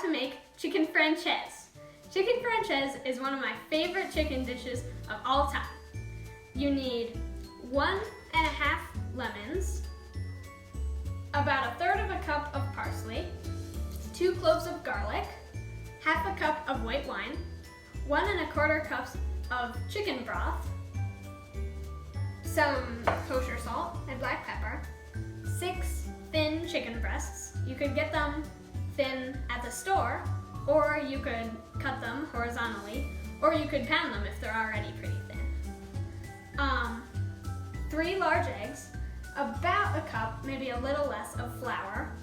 to make chicken Francese. Chicken Francese is one of my favorite chicken dishes of all time. You need 1.5 lemons, about 1/3 of a cup of parsley, 2 cloves of garlic, 1/2 cup of white wine, 1¼ cups of chicken broth, some kosher salt and black pepper, 6 thin chicken breasts. You could get them thin at the store, or you could cut them horizontally, or you could pound them if they're already pretty thin. 3 large eggs, about a cup, maybe a little less, of flour,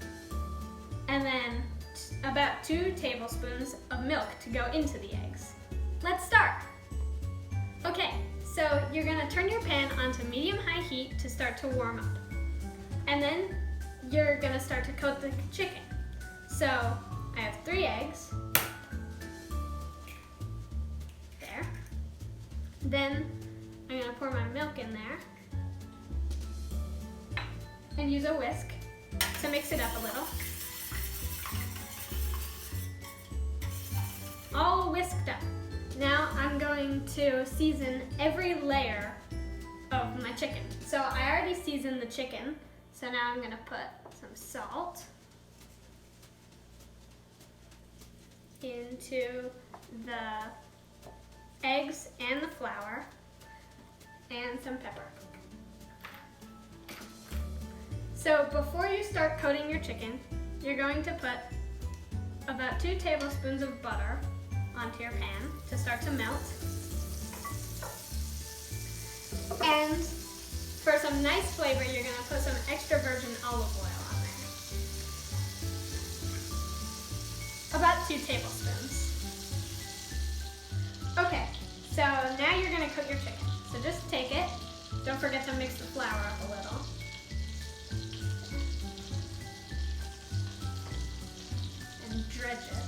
and then about 2 tablespoons of milk to go into the eggs. Let's start. Okay, so you're gonna turn your pan onto medium-high heat to start to warm up. And then you're gonna start to coat the chicken. So I have 3 eggs. There. Then I'm gonna pour my milk in there and use a whisk to mix it up a little. All whisked up. Now I'm going to season every layer of my chicken. So I already seasoned the chicken, so now I'm gonna put some salt into the eggs and the flour, and some pepper. So before you start coating your chicken, you're going to put about 2 tablespoons of butter onto your pan to start to melt. And for some nice flavor, you're gonna put some extra virgin olive oil on there. About 2 tablespoons. Okay, so now you're gonna cook your chicken. So just take it. Don't forget to mix the flour up a little. And dredge it.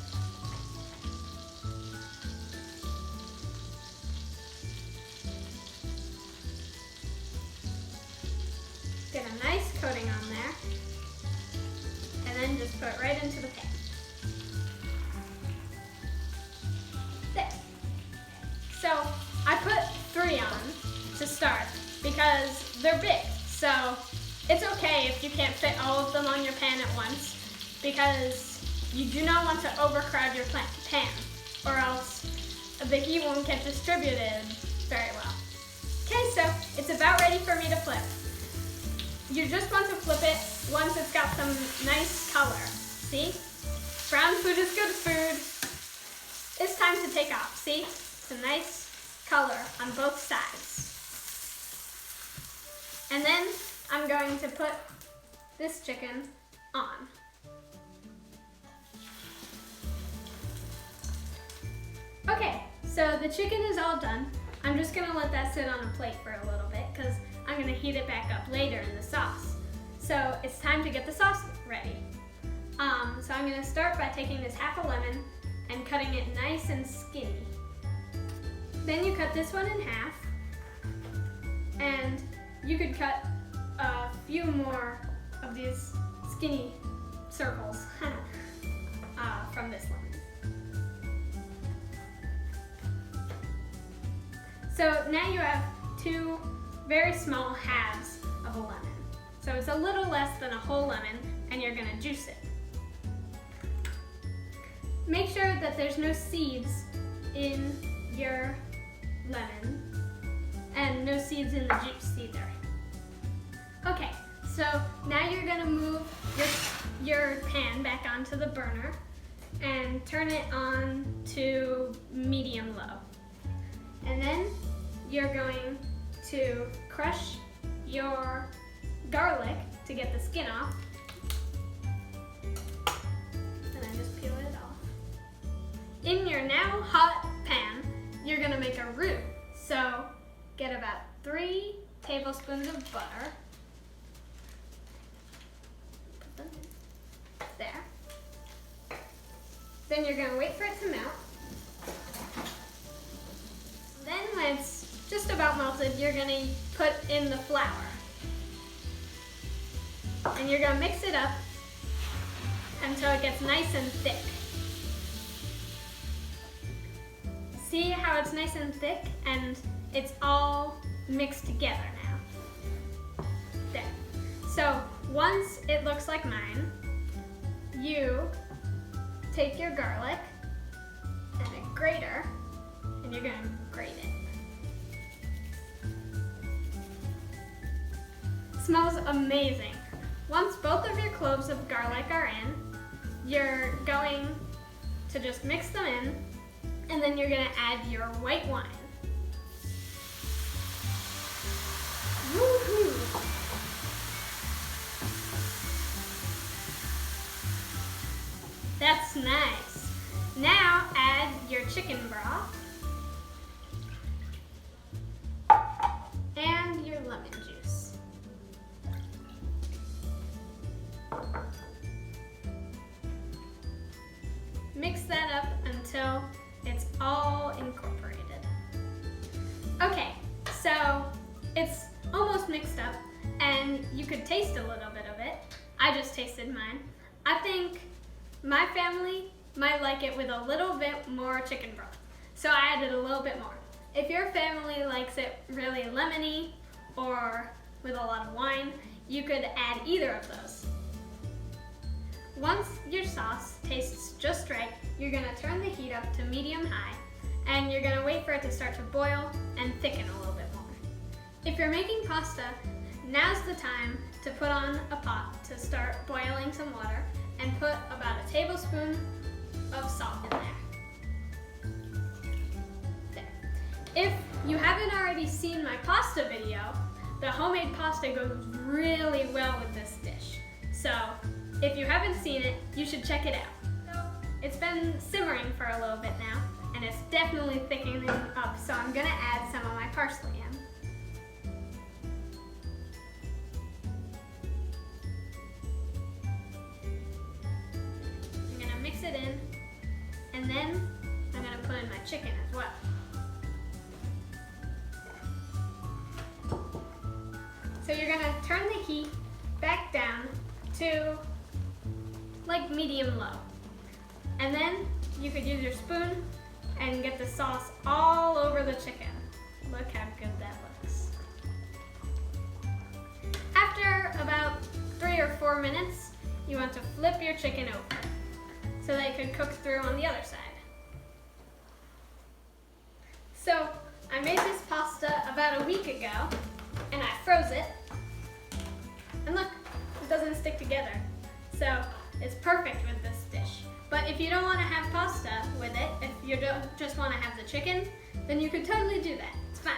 Get a nice coating on there, and then just put it right into the pan. There. So I put 3 on to start because they're big. So it's okay if you can't fit all of them on your pan at once, because you do not want to overcrowd your pan, or else the heat won't get distributed very well. Okay, so it's about ready for me to flip. You just want to flip it once it's got some nice color. See? Brown food is good food. It's time to take off. See? It's a nice color on both sides. And then I'm going to put this chicken on. Okay, so the chicken is all done. I'm just gonna let that sit on a plate for a little bit because I'm gonna heat it back up later in the sauce. So it's time to get the sauce ready. So I'm gonna start by taking this 1/2 lemon and cutting it nice and skinny. Then you cut this one in half, and you could cut a few more of these skinny circles from this lemon. So now you have 2 very small halves of a lemon. So it's a little less than a whole lemon, and you're gonna juice it. Make sure that there's no seeds in your lemon, and no seeds in the juice either. Okay, so now you're gonna move your pan back onto the burner and turn it on to medium-low. And then you're going to crush your garlic to get the skin off. And then just peel it off. In your now hot pan, you're gonna make a roux. So get about 3 tablespoons of butter. Put them in. There. Then you're gonna wait for it to melt. Then when it's just about melted, you're gonna put in the flour. And you're gonna mix it up until it gets nice and thick. See how it's nice and thick and it's all mixed together now. There. So once it looks like mine, you take your garlic and a grater and you're gonna grate it. Smells amazing. Once both of your cloves of garlic are in, you're going to just mix them in, and then you're gonna add your white wine. Woohoo! That's nice. Now add your chicken broth and your lemon juice. Mix that up until it's all incorporated. Okay, so it's almost mixed up and you could taste a little bit of it. I just tasted mine. I think my family might like it with a little bit more chicken broth, so I added a little bit more. If your family likes it really lemony or with a lot of wine, you could add either of those. Once your sauce tastes just right, you're gonna turn the heat up to medium-high, and you're gonna wait for it to start to boil and thicken a little bit more. If you're making pasta, now's the time to put on a pot to start boiling some water and put about a tablespoon of salt in there. There. If you haven't already seen my pasta video, the homemade pasta goes really well with this dish. So if you haven't seen it, you should check it out. So it's been simmering for a little bit now, and it's definitely thickening up, so I'm gonna add some of my parsley in. I'm gonna mix it in, and then I'm gonna put in my chicken as well. So you're gonna turn the heat back down to like medium-low. And then you could use your spoon and get the sauce all over the chicken. Look how good that looks. After about 3 or 4 minutes, you want to flip your chicken over so that it could cook through on the other side. So I made this pasta about a week ago and I froze it. And look, it doesn't stick together. So it's perfect with this dish. But if you don't want to have pasta with it, if you don't just want to have the chicken, then you could totally do that. It's fine.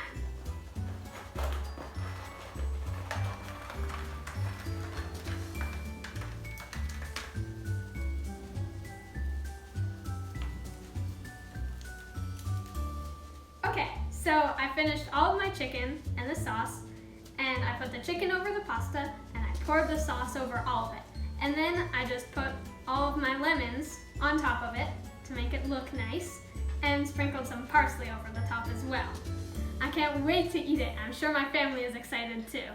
Okay, so I finished all of my chicken and the sauce, and I put the chicken over the pasta, and I poured the sauce over all of it. And then I just put all of my lemons on top of it to make it look nice, and sprinkled some parsley over the top as well. I can't wait to eat it. I'm sure my family is excited too.